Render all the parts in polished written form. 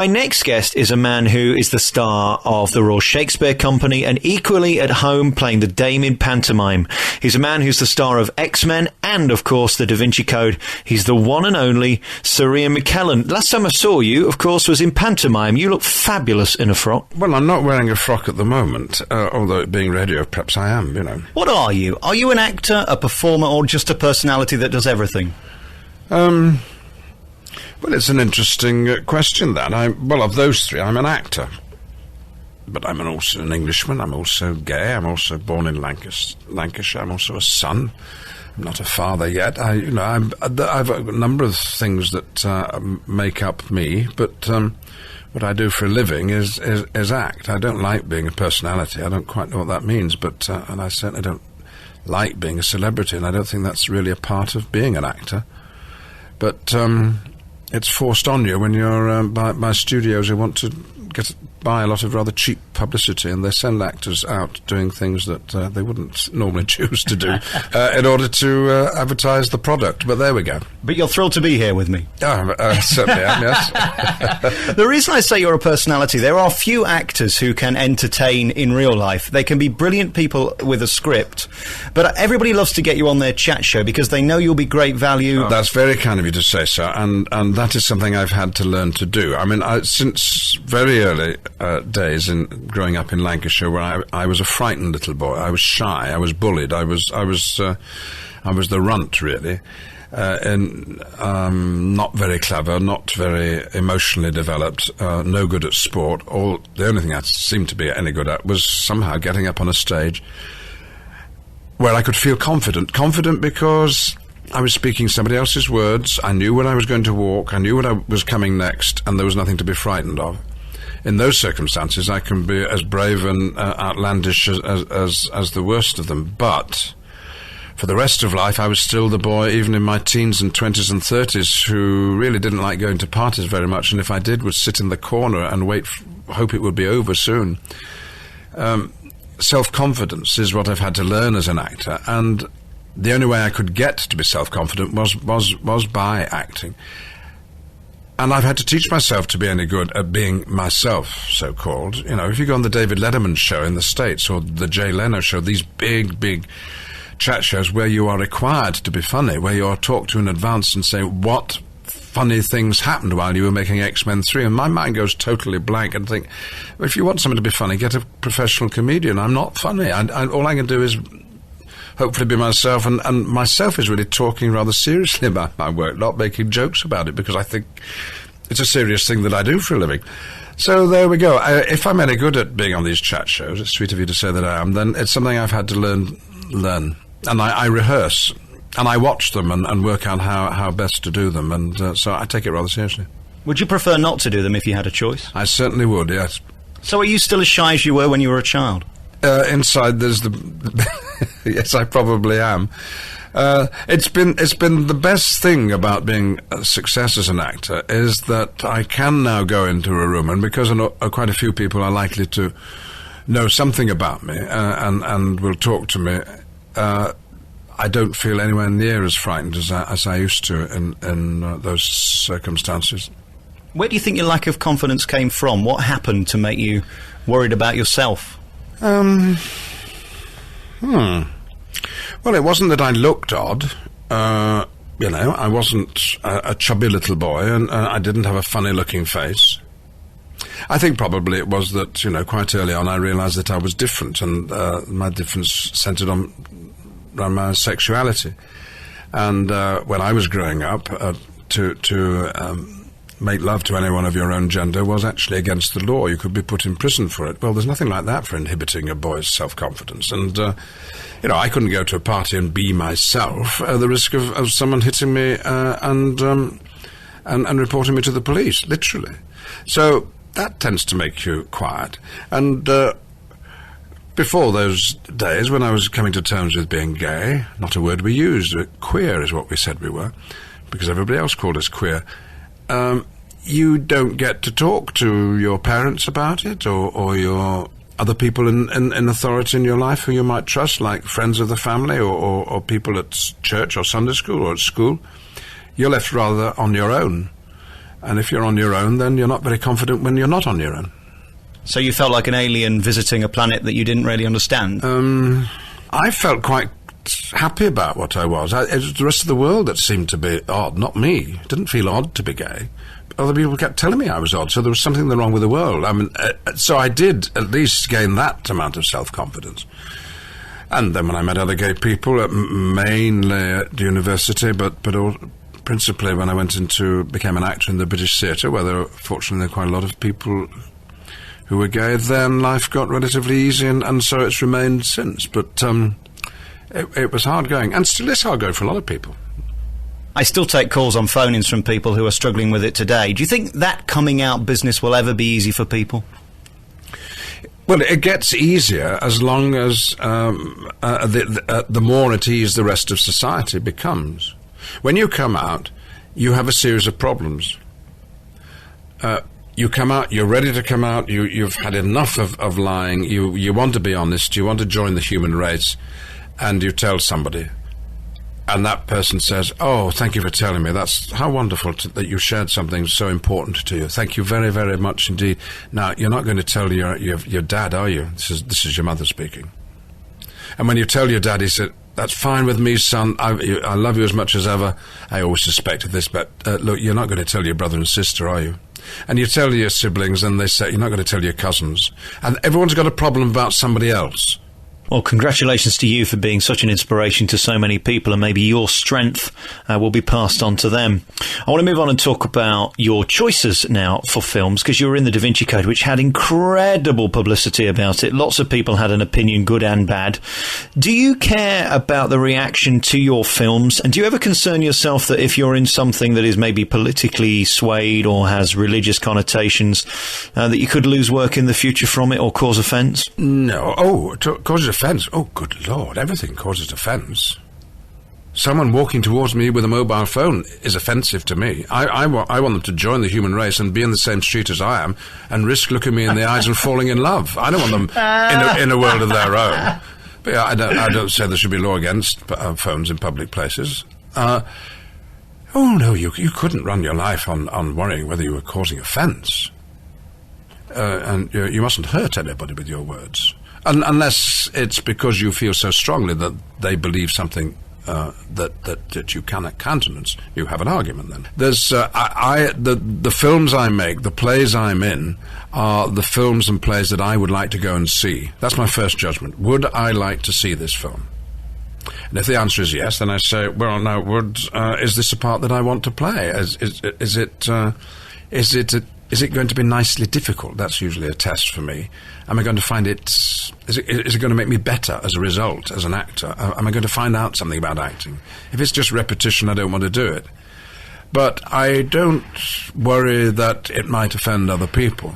My next guest is a man who is the star of the Royal Shakespeare Company and equally at home playing the Dame in pantomime. He's a man who's the star of X-Men and, of course, The Da Vinci Code. He's the one and only Sir Ian Mckellen. Last time I saw you, of course, was in pantomime. You look fabulous in a frock. Well, I'm not wearing a frock at the moment, although it being radio, perhaps I am, you know. What are you? Are you an actor, a performer, or just a personality that does everything? Well, it's an interesting question, that. Well, of those three, I'm an actor. But I'm also an Englishman. I'm also gay. I'm also born in Lancashire. I'm also a son. I'm not a father yet. I've a number of things that make up me, but what I do for a living is act. I don't like being a personality. I don't quite know what that means, but and I certainly don't like being a celebrity, and I don't think that's really a part of being an actor. But it's forced on you when you're by studios who want to buy a lot of rather cheap publicity, and they send actors out doing things that they wouldn't normally choose to do in order to advertise the product. But there we go. But you're thrilled to be here with me. Certainly am, yes. The reason I say you're a personality, there are few actors who can entertain in real life. They can be brilliant people with a script, but everybody loves to get you on their chat show because they know you'll be great value. That's very kind of you to say so, and that is something I've had to learn to do. I mean, since very early days in growing up in Lancashire, where I was a frightened little boy. I was shy. I was bullied. I was the runt, really, and not very clever, not very emotionally developed, no good at sport. The only thing I seemed to be any good at was somehow getting up on a stage where I could feel confident. Confident because I was speaking somebody else's words. I knew when I was going to walk. I knew what was coming next, and there was nothing to be frightened of. In those circumstances, I can be as brave and outlandish as the worst of them. But for the rest of life, I was still the boy, even in my teens and 20s and 30s, who really didn't like going to parties very much, and if I did, would sit in the corner and hope it would be over soon. Self-confidence is what I've had to learn as an actor, and the only way I could get to be self-confident was by acting. And I've had to teach myself to be any good at being myself, so-called. You know, if you go on the David Letterman show in the States or the Jay Leno show, these big chat shows where you are required to be funny, where you are talked to in advance and say, what funny things happened while you were making X-Men 3? And my mind goes totally blank and think, well, if you want someone to be funny, get a professional comedian. I'm not funny. All I can do is hopefully be myself, and myself is really talking rather seriously about my work, not making jokes about it, because I think it's a serious thing that I do for a living. So there we go. If I'm any good at being on these chat shows, it's sweet of you to say that I am, then it's something I've had to learn. And I rehearse, and I watch them and work out how best to do them, and so I take it rather seriously. Would you prefer not to do them if you had a choice? I certainly would, yes. So are you still as shy as you were when you were a child? Inside there's yes, I probably am. It's been the best thing about being a success as an actor is that I can now go into a room, and because quite a few people are likely to know something about me and will talk to me, I don't feel anywhere near as frightened as I used to in those circumstances. Where do you think your lack of confidence came from? What happened to make you worried about yourself? Well, it wasn't that I looked odd. I wasn't a chubby little boy, and I didn't have a funny-looking face. I think probably it was that, quite early on I realised that I was different, and my difference centred on my sexuality. And when I was growing up, to make love to anyone of your own gender was actually against the law. You could be put in prison for it. Well, there's nothing like that for inhibiting a boy's self-confidence. And, I couldn't go to a party and be myself at the risk of someone hitting me and reporting me to the police, literally. So that tends to make you quiet. And before those days, when I was coming to terms with being gay, not a word we used, queer is what we said we were, because everybody else called us queer. You don't get to talk to your parents about it, or your other people in authority in your life who you might trust, like friends of the family or people at church or Sunday school or at school. You're left rather on your own. And if you're on your own, then you're not very confident when you're not on your own. So you felt like an alien visiting a planet that you didn't really understand? I felt quite happy about what I was. It was the rest of the world that seemed to be odd, not me. It didn't feel odd to be gay. Other people kept telling me I was odd, so there was something wrong with the world. I mean, so I did at least gain that amount of self-confidence. And then when I met other gay people, mainly at university, but principally when I became an actor in the British theatre, where fortunately there were quite a lot of people who were gay, then life got relatively easy, and so it's remained since. But it was hard going, and still is hard going for a lot of people. I still take calls on phone-ins from people who are struggling with it today. Do you think that coming out business will ever be easy for people? Well, it gets easier as long as the more at ease the rest of society becomes. When you come out, you have a series of problems. You come out, you're ready to come out, you've had enough of lying, you want to be honest, you want to join the human race, and you tell somebody. And that person says, "Oh, thank you for telling me. That's how wonderful that you shared something so important to you. Thank you very, very much indeed." Now, you're not going to tell your dad, are you? This is your mother speaking. And when you tell your dad, he said, "That's fine with me, son. I love you as much as ever. I always suspected this, but look, you're not going to tell your brother and sister, are you?" And you tell your siblings, and they say, "You're not going to tell your cousins." And everyone's got a problem about somebody else. Well, congratulations to you for being such an inspiration to so many people, and maybe your strength will be passed on to them. I want to move on and talk about your choices now for films, because you were in The Da Vinci Code, which had incredible publicity about it. Lots of people had an opinion, good and bad. Do you care about the reaction to your films, and do you ever concern yourself that if you're in something that is maybe politically swayed or has religious connotations, that you could lose work in the future from it or cause offence? No. Causes offence? Oh, good Lord, everything causes offence. Someone walking towards me with a mobile phone is offensive to me. I want them to join the human race and be in the same street as I am and risk looking me in the eyes and falling in love. I don't want them in a world of their own. But yeah, I don't say there should be law against phones in public places. Oh no, you couldn't run your life on worrying whether you were causing offence. And you mustn't hurt anybody with your words. Unless it's because you feel so strongly that they believe something that you cannot countenance. You have an argument then. There's the films I make, the plays I'm in, are the films and plays that I would like to go and see. That's my first judgment. Would I like to see this film? And if the answer is yes, then I say, well, now, is this a part that I want to play? Is it going to be nicely difficult? That's usually a test for me. Am I going to find it... Is it going to make me better as a result, as an actor? Am I going to find out something about acting? If it's just repetition, I don't want to do it. But I don't worry that it might offend other people.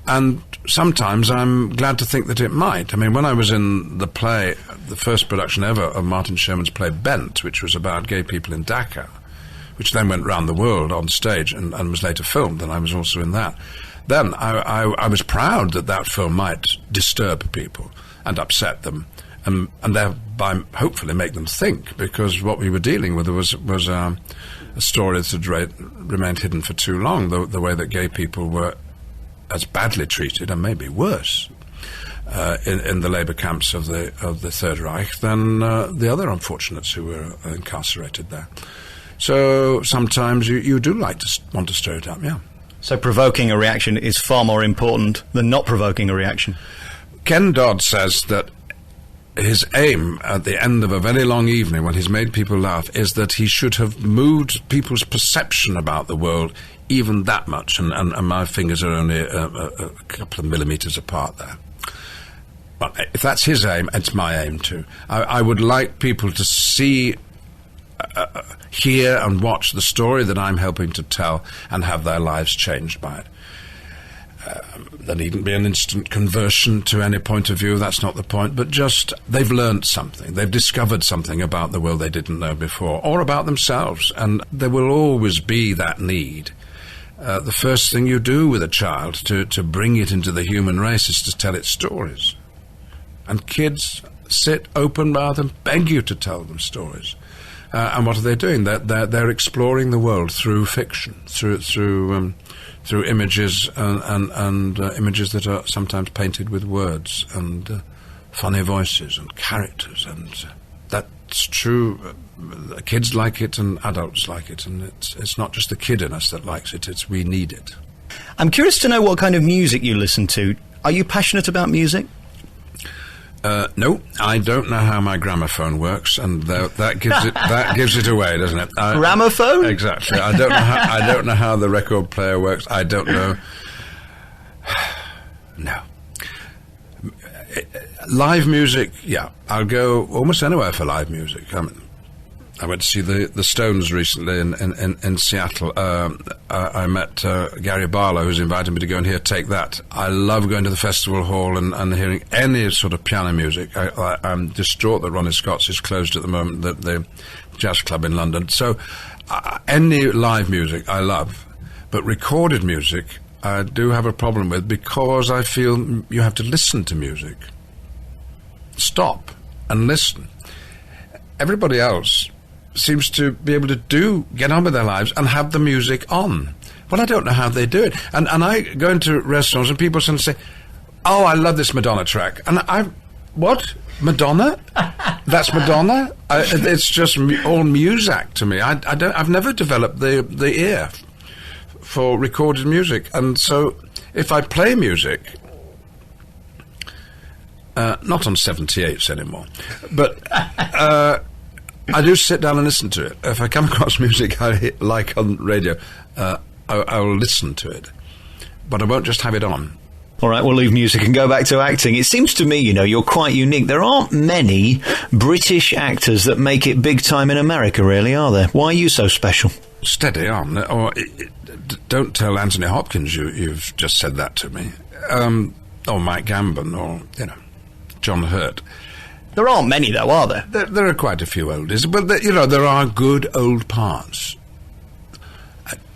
And sometimes I'm glad to think that it might. I mean, when I was in the play, the first production ever of Martin Sherman's play Bent, which was about gay people in Dhaka, which then went round the world on stage and was later filmed, and I was also in that. Then I was proud that film might disturb people and upset them, and thereby hopefully make them think, because what we were dealing with was a story that had remained hidden for too long, the way that gay people were as badly treated, and maybe worse, in the labour camps of the Third Reich than the other unfortunates who were incarcerated there. So sometimes you do want to stir it up, yeah. So provoking a reaction is far more important than not provoking a reaction. Ken Dodd says that his aim at the end of a very long evening, when he's made people laugh, is that he should have moved people's perception about the world even that much, and my fingers are only a couple of millimetres apart there. But if that's his aim, it's my aim too. I would like people to see... hear and watch the story that I'm helping to tell and have their lives changed by it. There needn't be an instant conversion to any point of view, that's not the point, but just they've learnt something, they've discovered something about the world they didn't know before, or about themselves, and there will always be that need. The first thing you do with a child to bring it into the human race is to tell it stories. And kids sit open-mouthed and beg you to tell them stories. And what are they doing? They're exploring the world through fiction, through images and images that are sometimes painted with words and funny voices and characters, and that's true. Kids like it and adults like it, and it's not just the kid in us that likes it, it's we need it. I'm curious to know what kind of music you listen to. Are you passionate about music? No, I don't know how my gramophone works, and that gives it away, doesn't it? Gramophone? Exactly. I don't know how the record player works. I don't know. No. Live music, yeah. I'll go almost anywhere for live music. I went to see the Stones recently in Seattle. I met Gary Barlow, who's invited me to go and hear Take That. I love going to the festival hall and hearing any sort of piano music. I'm distraught that Ronnie Scott's is closed at the moment, the jazz club in London. So any live music I love, but recorded music I do have a problem with, because I feel you have to listen to music. Stop and listen. Everybody else seems to be able to get on with their lives and have the music on. Well, I don't know how they do it. And I go into restaurants and people suddenly say, "Oh, I love this Madonna track." And what? Madonna? That's Madonna? It's just all Muzak to me. I've never developed the ear for recorded music. And so if I play music, not on 78s anymore, but I do sit down and listen to it. If I come across music I like on radio, I will listen to it, but I won't just have it on. All right, we'll leave music and go back to acting. It seems to me, you're quite unique. There aren't many British actors that make it big time in America, really, are there? Why are you so special? Steady on. Or don't tell Anthony Hopkins you've just said that to me. Or Mike Gambon, or, John Hurt. There aren't many, though, are there? There are quite a few oldies, but there are good old parts.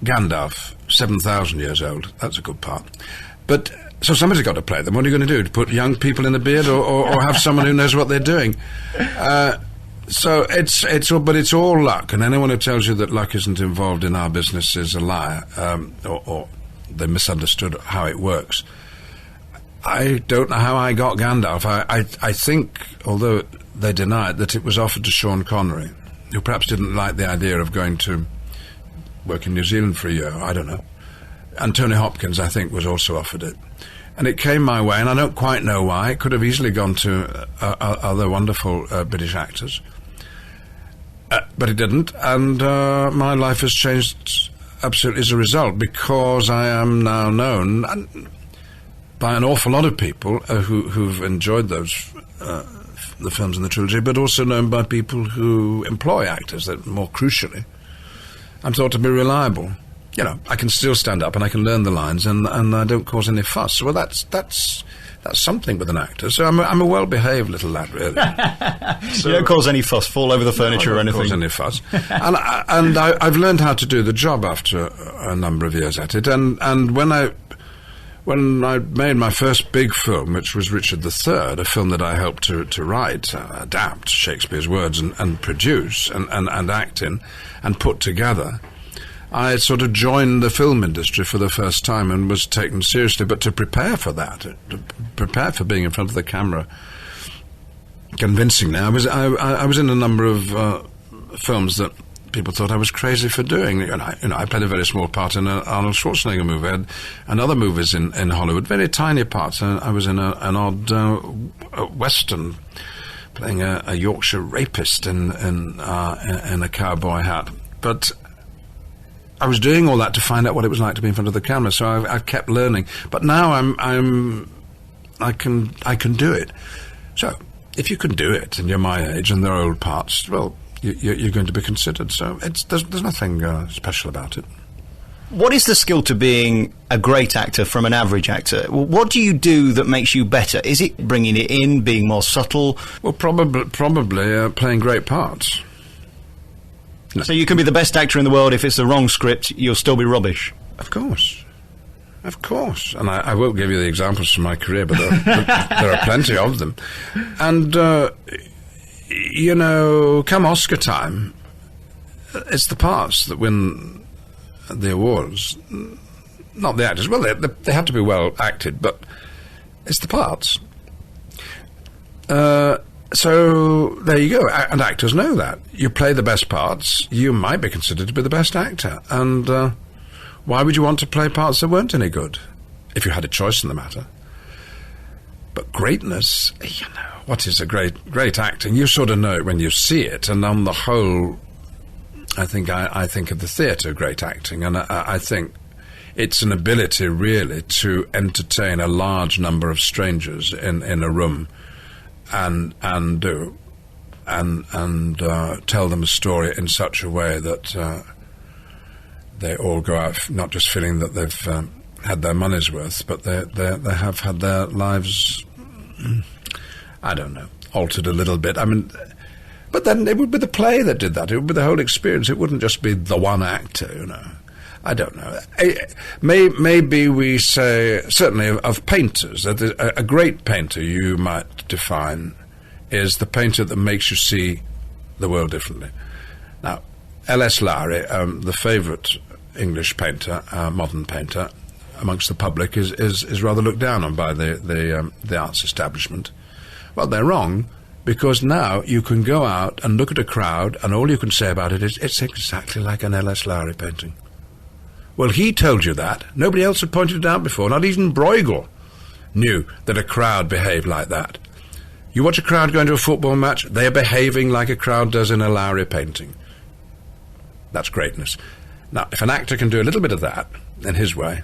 Gandalf, 7,000 years old. That's a good part. But so somebody's got to play them. What are you going to do? To put young people in the beard, or have someone who knows what they're doing? So it's all luck, and anyone who tells you that luck isn't involved in our business is a liar, or they misunderstood how it works. I don't know how I got Gandalf. I think, although they deny it, that it was offered to Sean Connery, who perhaps didn't like the idea of going to work in New Zealand for a year. I don't know. And Tony Hopkins, I think, was also offered it. And it came my way, and I don't quite know why. It could have easily gone to other wonderful British actors. But it didn't, and my life has changed absolutely as a result, because I am now known by an awful lot of people who've enjoyed those the films in the trilogy, but also known by people who employ actors that, more crucially, I'm thought to be reliable. I can still stand up and I can learn the lines, and I don't cause any fuss. Well, that's something with an actor. So I'm a well-behaved little lad, really. So, you don't cause any fuss, fall over the furniture or anything. I don't cause any fuss. and I've learned how to do the job after a number of years at it. And when I made my first big film, which was Richard III, a film that I helped to write, adapt Shakespeare's words and produce and act in and put together, I sort of joined the film industry for the first time and was taken seriously. But to prepare for that, to prepare for being in front of the camera convincingly, I was in a number of films that people thought I was crazy for doing. I played a very small part in an Arnold Schwarzenegger movie, and other movies in Hollywood, very tiny parts. I was in an odd western, playing a Yorkshire rapist in a cowboy hat. But I was doing all that to find out what it was like to be in front of the camera, so I've kept learning. But now I can do it. So if you can do it and you're my age and there are old parts, well, you're going to be considered. So there's nothing special about it. What is the skill to being a great actor from an average actor? What do you do that makes you better? Is it bringing it in, being more subtle? Well, probably playing great parts. No. So you can be the best actor in the world. If it's the wrong script, you'll still be rubbish. Of course. And I won't give you the examples from my career, but there are plenty of them. And, come Oscar time, it's the parts that win the awards, not the actors. Well, they have to be well acted, but it's the parts. So there you go, and actors know that. You play the best parts, you might be considered to be the best actor. And why would you want to play parts that weren't any good, if you had a choice in the matter? But greatness, you know, what is a great acting? You sort of know it when you see it, and on the whole, I think of the theatre great acting, and I think it's an ability really to entertain a large number of strangers in a room, and tell them a story in such a way that they all go out not just feeling that they've had their money's worth, but they have had their lives, I don't know, altered a little bit. I mean, but then it would be the play that did that. It would be the whole experience. It wouldn't just be the one actor, you know. I don't know. Maybe we say, certainly of painters, that a great painter you might define is the painter that makes you see the world differently. Now, L.S. Lowry, the favourite English painter, modern painter, amongst the public, is rather looked down on by the arts establishment. Well, they're wrong, because now you can go out and look at a crowd, and all you can say about it is, it's exactly like an L.S. Lowry painting. Well, he told you that. Nobody else had pointed it out before. Not even Bruegel knew that a crowd behaved like that. You watch a crowd going to a football match, they're behaving like a crowd does in a Lowry painting. That's greatness. Now, if an actor can do a little bit of that in his way,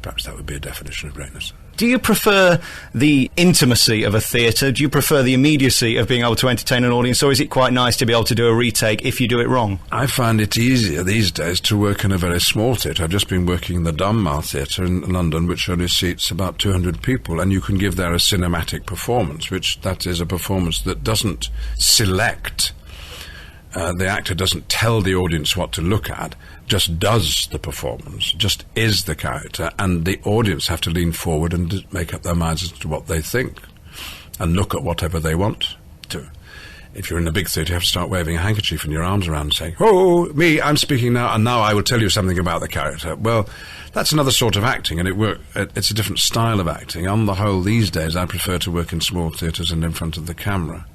perhaps that would be a definition of greatness. Do you prefer the intimacy of a theatre? Do you prefer the immediacy of being able to entertain an audience, or is it quite nice to be able to do a retake if you do it wrong? I find it easier these days to work in a very small theatre. I've just been working in the Donmar Theatre in London, which only seats about 200 people, and you can give there a cinematic performance, which that is a performance that doesn't select. The actor doesn't tell the audience what to look at, just does the performance, just is the character, and the audience have to lean forward and make up their minds as to what they think, and look at whatever they want to. If you're in a big theatre, you have to start waving a handkerchief in your arms around and saying, "Oh, me, I'm speaking now, and now I will tell you something about the character." Well, that's another sort of acting, and it's a different style of acting. On the whole, these days, I prefer to work in small theatres and in front of the camera.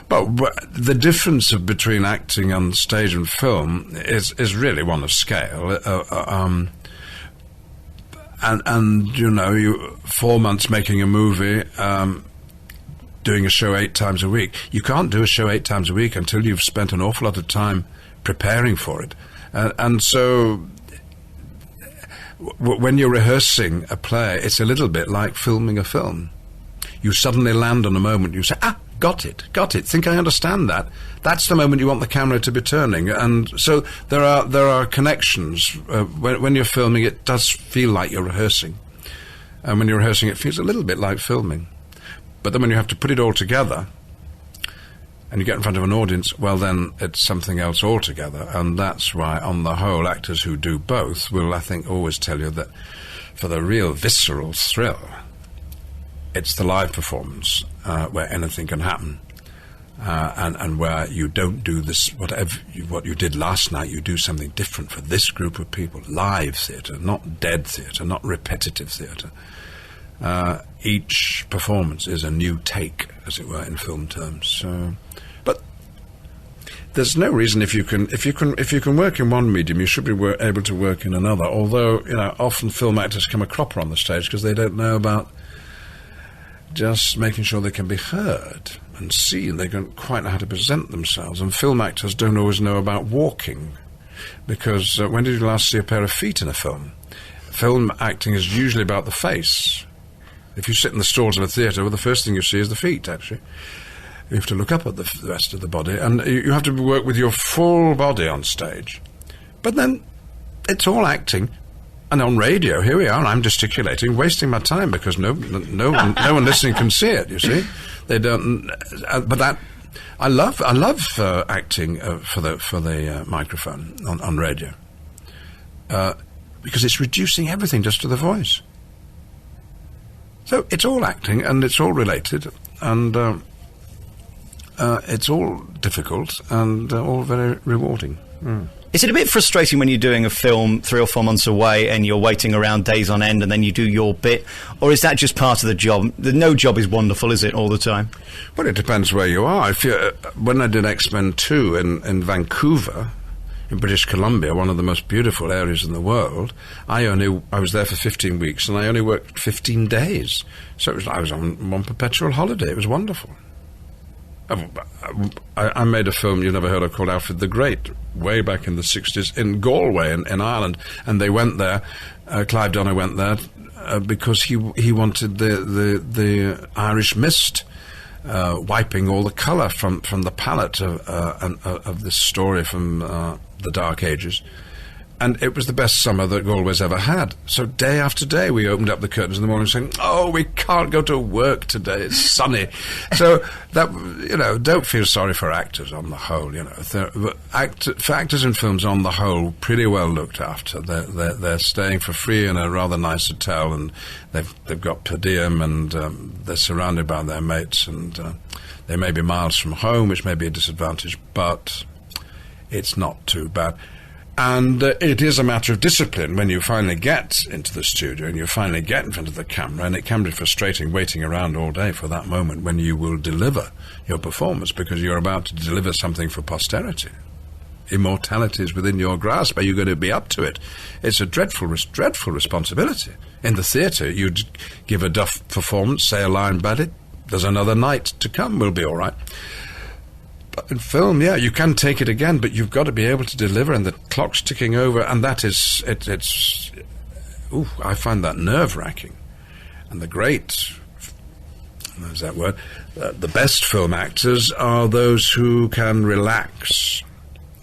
But the difference between acting on stage and film is really one of scale. And you know, you 4 months making a movie, doing a show 8 times a week. You can't do a show 8 times a week until you've spent an awful lot of time preparing for it. And so when you're rehearsing a play, it's a little bit like filming a film. You suddenly land on a moment, you say, got it, think I understand that. That's the moment you want the camera to be turning. And so there are connections. When you're filming, it does feel like you're rehearsing. And when you're rehearsing, it feels a little bit like filming. But then when you have to put it all together, and you get in front of an audience, well, then it's something else altogether. And that's why, on the whole, actors who do both will, I think, always tell you that for the real visceral thrill, it's the live performance where anything can happen, and where you don't do this what you did last night. You do something different for this group of people. Live theatre, not dead theatre, not repetitive theatre. Each performance is a new take, as it were, in film terms. So, but there's no reason if you can work in one medium, you should be able to work in another. Although, you know, often film actors come a cropper on the stage because they don't know about just making sure they can be heard and seen. They don't quite know how to present themselves. And film actors don't always know about walking, because when did you last see a pair of feet in a film? Film acting is usually about the face. If you sit in the stalls of a theatre, well, the first thing you see is the feet, actually. You have to look up at the rest of the body, and you have to work with your full body on stage. But then it's all acting. And on radio, here we are, I'm gesticulating, wasting my time, because no one listening can see it, you see. They don't, but that, I love acting for the microphone on radio, because it's reducing everything just to the voice. So it's all acting, and it's all related, and it's all difficult, and all very rewarding. Is it a bit frustrating when you're doing a film 3 or 4 months away and you're waiting around days on end and then you do your bit? Or is that just part of the job? No job is wonderful, is it, all the time? Well, it depends where you are. If you, when I did X-Men 2 in Vancouver, in British Columbia, one of the most beautiful areas in the world, I was there for 15 weeks and I only worked 15 days. So I was on one perpetual holiday. It was wonderful. I made a film you never heard of called Alfred the Great way back in the 60s in Galway in Ireland, and they went there. Clive Donner went there because he wanted the Irish mist wiping all the colour from the palette of this story from the Dark Ages. And it was the best summer that Galway's ever had. So day after day we opened up the curtains in the morning saying, oh, we can't go to work today, it's sunny. So that, don't feel sorry for actors on the whole, for actors in films on the whole, pretty well looked after. They're staying for free in a rather nice hotel, and they've got per diem, and they're surrounded by their mates, and they may be miles from home, which may be a disadvantage, but it's not too bad. And it is a matter of discipline when you finally get into the studio and you finally get in front of the camera, and it can be frustrating waiting around all day for that moment when you will deliver your performance, because you're about to deliver something for posterity. Immortality is within your grasp. Are you going to be up to it? It's a dreadful responsibility. In the theatre, you'd give a duff performance, say a line badly, there's another night to come, we'll be all right. But in film, yeah, you can take it again, but you've got to be able to deliver, and the clock's ticking over, and that is, I find that nerve-wracking. And there's that word, the best film actors are those who can relax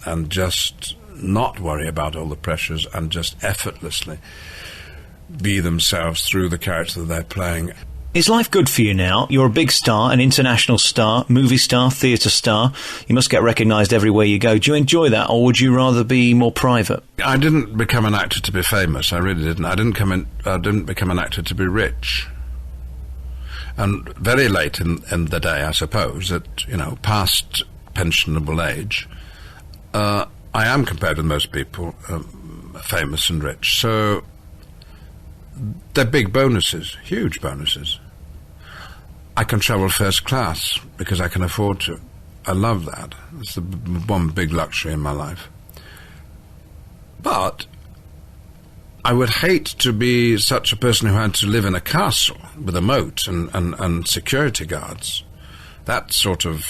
and just not worry about all the pressures and just effortlessly be themselves through the character that they're playing. Is life good for you now? You're a big star, an international star, movie star, theatre star. You must get recognised everywhere you go. Do you enjoy that, or would you rather be more private? I didn't become an actor to be famous. I really didn't. I didn't become an actor to be rich. And very late in the day, I suppose, at past pensionable age, I am, compared with most people, famous and rich. So they're big bonuses, huge bonuses. I can travel first class because I can afford to. I love that. It's the one big luxury in my life. But I would hate to be such a person who had to live in a castle with a moat and security guards. That sort of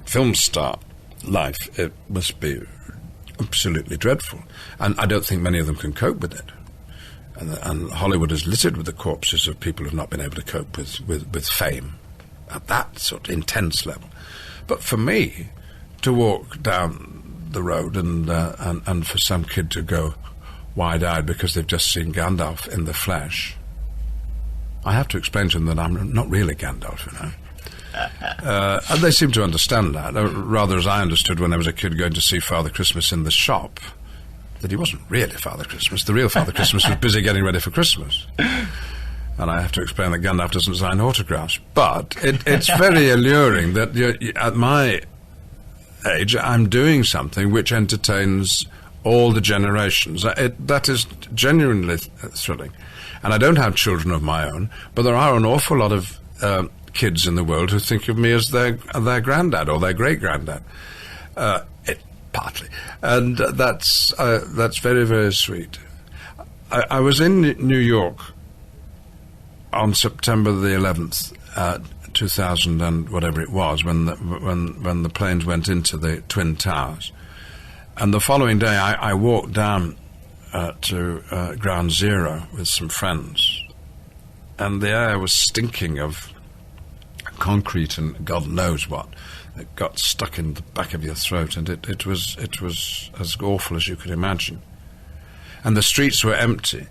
film star life, it must be absolutely dreadful. And I don't think many of them can cope with it. And Hollywood is littered with the corpses of people who have not been able to cope with fame at that sort of intense level. But for me, to walk down the road and for some kid to go wide-eyed because they've just seen Gandalf in the flesh, I have to explain to them that I'm not really Gandalf, and they seem to understand that, rather as I understood when I was a kid going to see Father Christmas in the shop, that he wasn't really Father Christmas. The real Father Christmas was busy getting ready for Christmas. And I have to explain that Gandalf doesn't sign autographs. But it's very alluring that at my age, I'm doing something which entertains all the generations. That is genuinely thrilling. And I don't have children of my own, but there are an awful lot of kids in the world who think of me as their granddad or their great-granddad. Partly, and that's very, very sweet. I was in New York on September the 11th, 2000 and whatever it was, when the planes went into the Twin Towers, and the following day I walked down to Ground Zero with some friends, and the air was stinking of concrete and God knows what. It got stuck in the back of your throat, and it was as awful as you could imagine. And the streets were empty,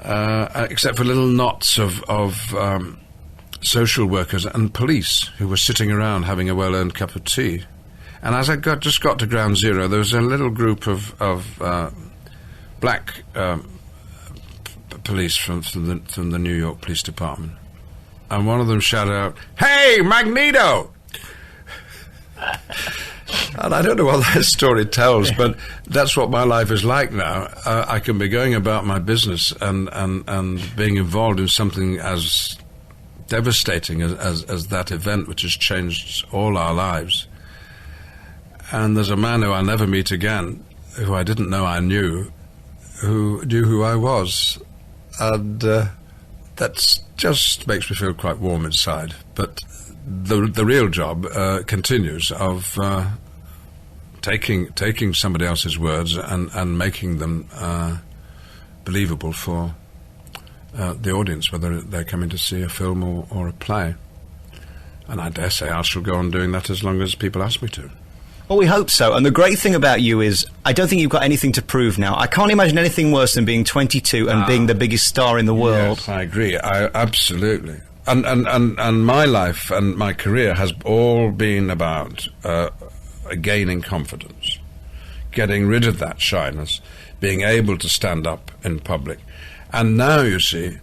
except for little knots of social workers and police who were sitting around having a well-earned cup of tea. And as I just got to Ground Zero, there was a little group of black police from the New York Police Department, and one of them shouted out, "Hey, Magneto!" And I don't know what that story tells, but that's what my life is like now. I can be going about my business and being involved in something as devastating as that event, which has changed all our lives. And there's a man who I'll never meet again, who I didn't know I knew, who knew who I was. And that just makes me feel quite warm inside. But the real job continues of taking somebody else's words and making them believable for the audience, whether they're coming to see a film or a play. And I dare say I shall go on doing that as long as people ask me to. Well, we hope so. And the great thing about you is I don't think you've got anything to prove now. I can't imagine anything worse than being 22 and being the biggest star in the world. Yes, I agree. Absolutely. And my life and my career has all been about gaining confidence, getting rid of that shyness, being able to stand up in public. And now, you see,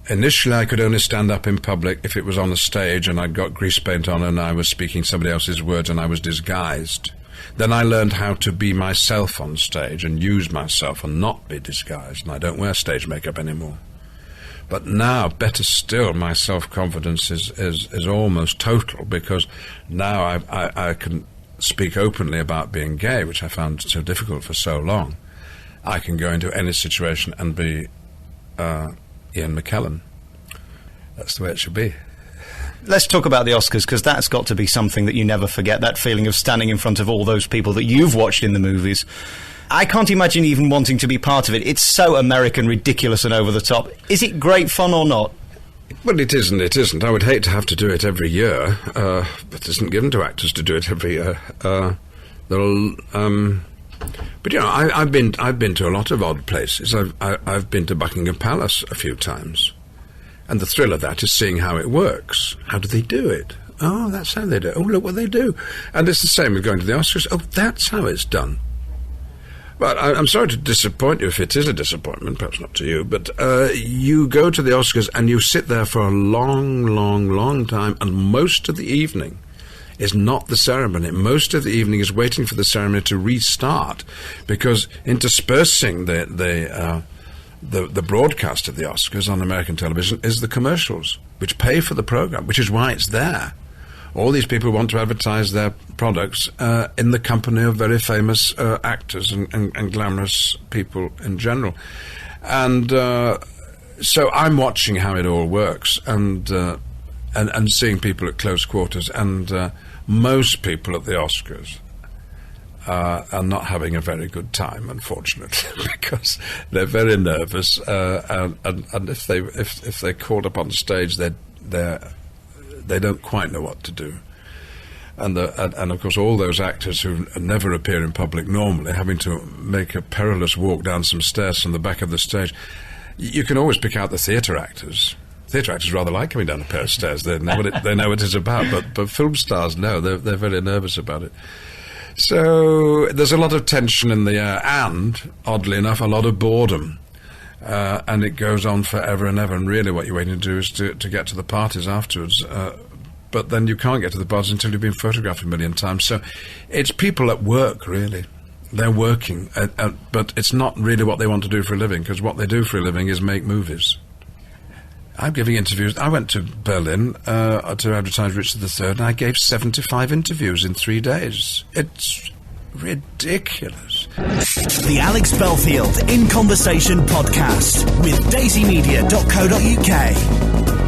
initially I could only stand up in public if it was on a stage and I'd got grease paint on and I was speaking somebody else's words and I was disguised. Then I learned how to be myself on stage and use myself and not be disguised, and I don't wear stage makeup anymore. But now, better still, my self-confidence is almost total, because now I can speak openly about being gay, which I found so difficult for so long. I can go into any situation and be Ian Mckellen. That's the way it should be. Let's talk about the Oscars, because that's got to be something that you never forget, that feeling of standing in front of all those people that you've watched in the movies. I can't imagine even wanting to be part of it. It's so American, ridiculous and over the top. Is it great fun or not? Well, it isn't. I would hate to have to do it every year, but it isn't given to actors to do it every year. But you know, I've been to a lot of odd places. I've been to Buckingham Palace a few times, and the thrill of that is seeing how it works. How do they do it? Oh, that's how they do it. Oh, look what they do. And it's the same with going to the Oscars. Oh, that's how it's done. But I'm sorry to disappoint you if it is a disappointment, perhaps not to you, but you go to the Oscars and you sit there for a long, long, long time, and most of the evening is not the ceremony. Most of the evening is waiting for the ceremony to restart, because interspersing the broadcast of the Oscars on American television is the commercials, which pay for the program, which is why it's there. All these people want to advertise their products in the company of very famous actors and glamorous people in general. And so I'm watching how it all works and seeing people at close quarters. And most people at the Oscars are not having a very good time, unfortunately, because they're very nervous. And if they're called up on stage, they don't quite know what to do. And of course all those actors who never appear in public normally, having to make a perilous walk down some stairs from the back of the stage. You can always pick out the theatre actors. Theatre actors rather like coming down a pair of stairs. They know what it's about, but film stars, no, they're very nervous about it. So there's a lot of tension in the air and, oddly enough, a lot of boredom. And it goes on forever and ever, and really what you're waiting to do is to get to the parties afterwards. But then you can't get to the parties until you've been photographed a million times. So it's people at work, really. They're working, but it's not really what they want to do for a living, because what they do for a living is make movies. I'm giving interviews. I went to Berlin to advertise Richard III, and I gave 75 interviews in 3 days. It's ridiculous. The Alex Belfield In Conversation podcast with daisymedia.co.uk.